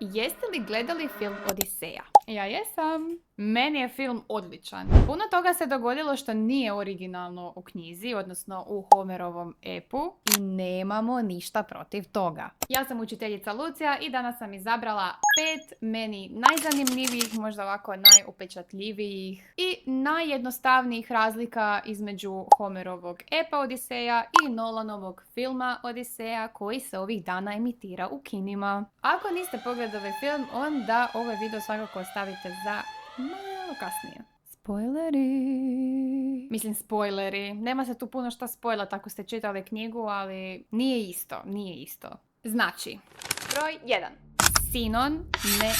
Jeste li gledali film Odiseja? Ja jesam. Meni je film odličan. Puno toga se dogodilo što nije originalno u knjizi, odnosno u Homerovom epu, i nemamo ništa protiv toga. Ja sam učiteljica Lucija i danas sam izabrala 5 meni najzanimljivijih, možda ovako najupečatljivijih i najjednostavnijih razlika između Homerovog epa Odiseja i Nolanovog filma Odiseja koji se ovih dana emitira u kinima. Ako niste pogledali film, onda ovaj video svakako ostavite za malo kasnije. Spoileri. Mislim spoileri. Nema se tu puno šta spojlat ako ste čitali knjigu, ali nije isto. Znači, broj 1. Sinon ne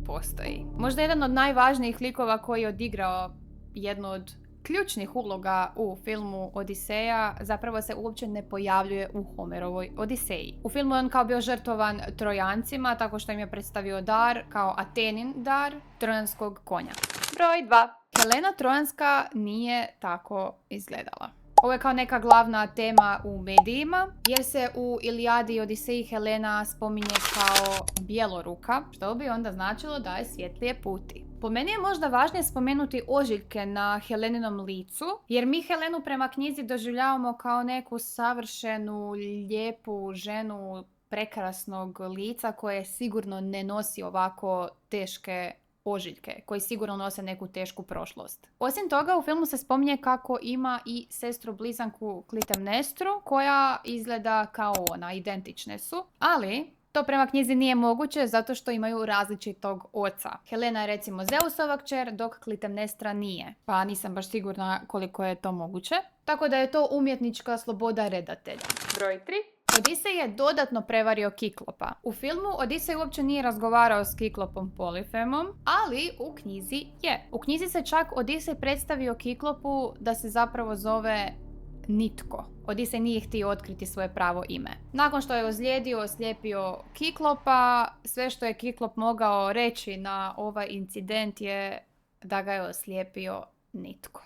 postoji. Možda jedan od najvažnijih likova koji je odigrao jednu od ključnih uloga u filmu Odiseja zapravo se uopće ne pojavljuje u Homerovoj Odiseji. U filmu je on kao bio žrtvovan Trojancima tako što im je predstavio dar kao Atenin dar trojanskog konja. Broj 2. Helena Trojanska nije tako izgledala. Ovo je kao neka glavna tema u medijima, jer se u Ilijadi i Odiseji Helena spominje kao bjeloruka, što bi onda značilo da je svjetlije puti. Po meni je možda važnije spomenuti ožiljke na Heleninom licu, jer mi Helenu prema knjizi doživljavamo kao neku savršenu, lijepu ženu prekrasnog lica koje sigurno ne nosi ovako teške ožiljke, koji sigurno nose neku tešku prošlost. Osim toga, u filmu se spominje kako ima i sestru blizanku Klitemnestru, koja izgleda kao ona, identične su, ali to prema knjizi nije moguće zato što imaju različitog oca. Helena je recimo Zeusova kćer, dok Klitemnestra nije, pa nisam baš sigurna koliko je to moguće. Tako da je to umjetnička sloboda redatelja. Broj 3. Odisej je dodatno prevario Kiklopa. U filmu Odisej uopće nije razgovarao s Kiklopom Polifemom, ali u knjizi je. U knjizi se čak Odisej predstavio Kiklopu da se zapravo zove Nitko. Odisej nije htio otkriti svoje pravo ime. Nakon što je ozlijedio, oslijepio Kiklopa, sve što je Kiklop mogao reći na ovaj incident je da ga je oslijepio Nitko.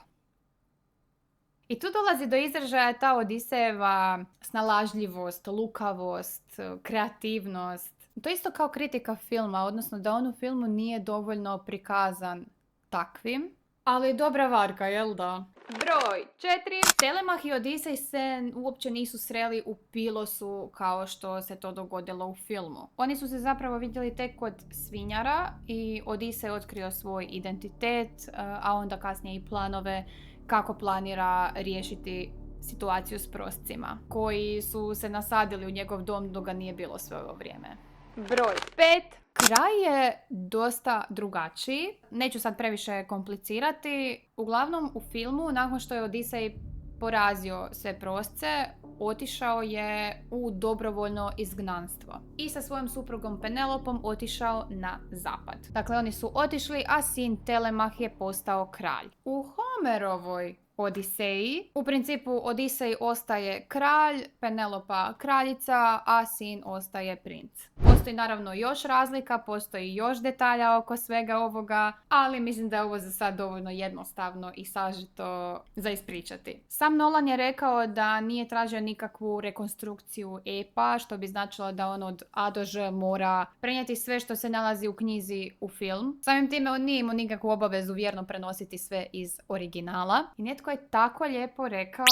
I tu dolazi do izražaja ta Odisejeva snalažljivost, lukavost, kreativnost. To je isto kao kritika filma, odnosno da on u filmu nije dovoljno prikazan takvim. Ali dobra varka, jel da? Broj 4. Telemah i Odisej se uopće nisu sreli u Pilosu kao što se to dogodilo u filmu. Oni su se zapravo vidjeli tek kod svinjara i Odisej otkrio svoj identitet, a onda kasnije i planove kako planira riješiti situaciju s proscima, koji su se nasadili u njegov dom dok ga nije bilo sve ovo vrijeme. Broj 5. Kraj je dosta drugačiji. Neću sad previše komplicirati. Uglavnom u filmu, nakon što je Odisej porazio sve prosce, otišao je u dobrovoljno izgnanstvo. I sa svojom suprugom Penelopom otišao na zapad. Dakle, oni su otišli, a sin Telemah je postao kralj. U Homerovoj Odiseji u principu Odisej ostaje kralj, Penelopa kraljica, a sin ostaje princ. Postoji naravno još razlika, postoji još detalja oko svega ovoga, ali mislim da je ovo za sad dovoljno jednostavno i sažeto za ispričati. Sam Nolan je rekao da nije tražio nikakvu rekonstrukciju epa, što bi značilo da on od A do Ž mora prenijeti sve što se nalazi u knjizi u film. Samim time on nije imao nikakvu obavezu vjerno prenositi sve iz originala. I netko je tako lijepo rekao: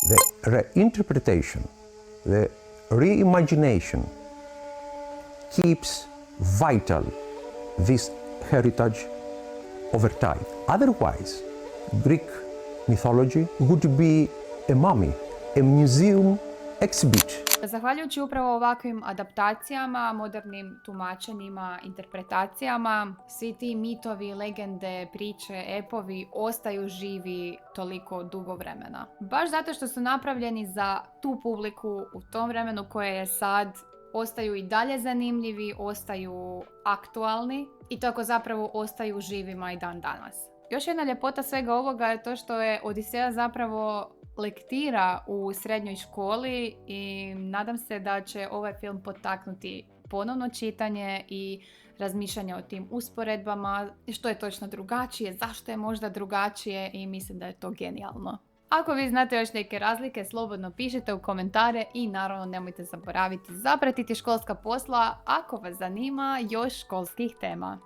The reinterpretation, the reimagination keeps vital this heritage over time. Otherwise, Greek mythology would be a mummy, a museum exhibit. Zahvaljujući upravo ovakvim adaptacijama, modernim tumačenjima, interpretacijama, svi ti mitovi, legende, priče, epovi ostaju živi toliko dugo vremena. Baš zato što su napravljeni za tu publiku u tom vremenu koje je sad, ostaju i dalje zanimljivi, ostaju aktualni i tako zapravo ostaju živima i dan danas. Još jedna ljepota svega ovoga je to što je Odiseja zapravo lektira u srednjoj školi i nadam se da će ovaj film potaknuti ponovno čitanje i razmišljanje o tim usporedbama, što je točno drugačije, zašto je možda drugačije i mislim da je to genijalno. Ako vi znate još neke razlike, slobodno pišite u komentare i naravno nemojte zaboraviti zapratiti školska posla ako vas zanima još školskih tema.